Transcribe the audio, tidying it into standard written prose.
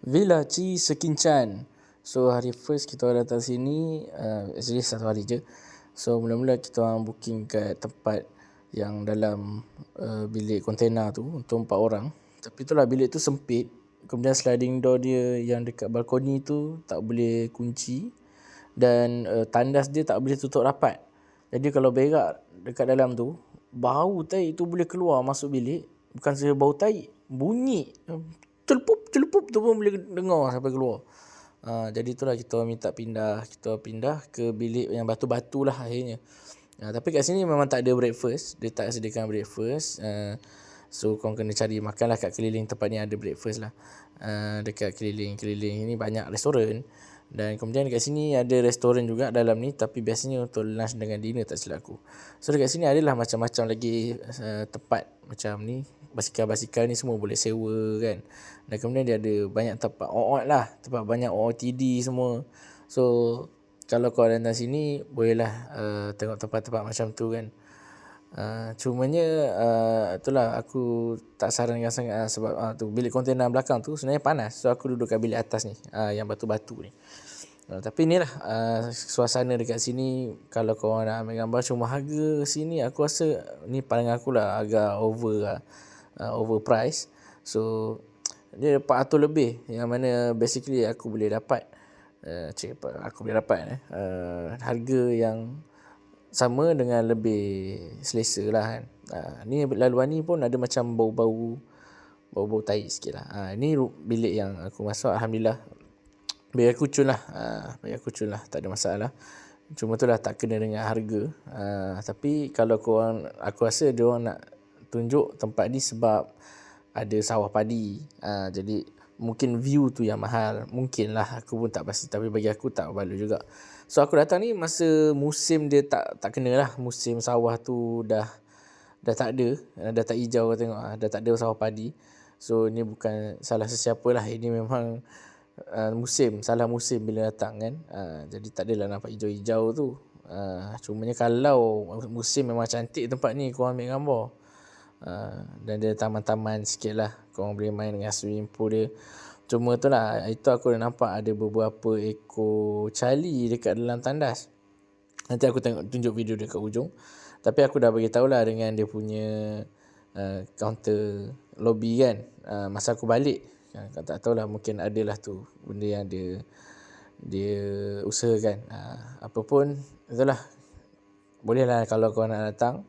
Villa Ci Sekinchan. So hari first kita orang datang sini, actually satu hari je. So mula-mula kita orang booking kat tempat yang dalam bilik kontena tu untuk 4 orang. Tapi itulah bilik tu sempit. Kemudian sliding door dia yang dekat balkoni tu tak boleh kunci. Dan tandas dia tak boleh tutup rapat. Jadi kalau berak dekat dalam tu, bau tai tu boleh keluar masuk bilik. Bukan saja bau tai, bunyi celupup tu pun boleh dengar sampai keluar. Jadi itulah kita minta pindah. Kita pindah ke bilik yang batu-batu lah akhirnya. Tapi kat sini memang tak ada breakfast. Dia tak sediakan breakfast. So korang kena cari makan lah kat keliling tempat ni ada breakfast lah. Dekat keliling-keliling ni banyak restoran. Dan kemudian dekat sini ada restoran juga dalam ni. Tapi biasanya untuk lunch dengan dinner tak silap aku. So dekat sini adalah macam-macam lagi tempat macam ni. Basikal-basikal ni semua boleh sewa kan. Dan kemudian dia ada banyak tempat OOT lah. Tempat banyak OOTD semua. So kalau kau datang sini bolehlah tengok tempat-tempat macam tu kan. Cumanya itulah aku tak sarankan sangat sebab tu bilik kontena belakang tu sebenarnya panas. So aku duduk kat bilik atas ni, yang batu-batu ni. Tapi inilah suasana dekat sini. Kalau korang nak ambil gambar, cuma harga sini aku rasa ni pandangan aku lah agak overpriced. So dia 400 lebih yang mana basically aku boleh dapat harga yang sama dengan lebih selesa lah kan. Ni laluan ni pun ada macam bau-bau tai sikit lah. Ni bilik yang aku masuk, Alhamdulillah biar aku cun lah. Tak ada masalah. Cuma tu lah tak kena dengan harga. Tapi kalau korang, aku rasa dia orang nak tunjuk tempat ni sebab ada sawah padi. Jadi mungkin view tu yang mahal. Mungkin lah, aku pun tak pasti. Tapi bagi aku tak value juga. So aku datang ni masa musim dia tak kena lah. Musim sawah tu dah tak ada. Dah tak hijau, kau tengok. Dah tak ada sawah padi. So ni bukan salah sesiapa lah. Ini memang salah musim bila datang kan. Jadi tak adalah nampak hijau-hijau tu. Cumanya kalau musim memang cantik tempat ni, korang ambil gambar. Dan dia taman-taman sikit lah. Korang boleh main dengan swimming pool dia. Cuma tu lah, itu aku dah nampak ada beberapa ekor cali dekat dalam tandas. Nanti aku tunjuk video dia kat ujung. Tapi aku dah bagi tahu lah dengan dia punya counter lobby kan. Masa aku balik, kau tak tahulah, mungkin adalah tu benda yang dia usahakan. Apa pun itulah, boleh lah kalau kau nak datang.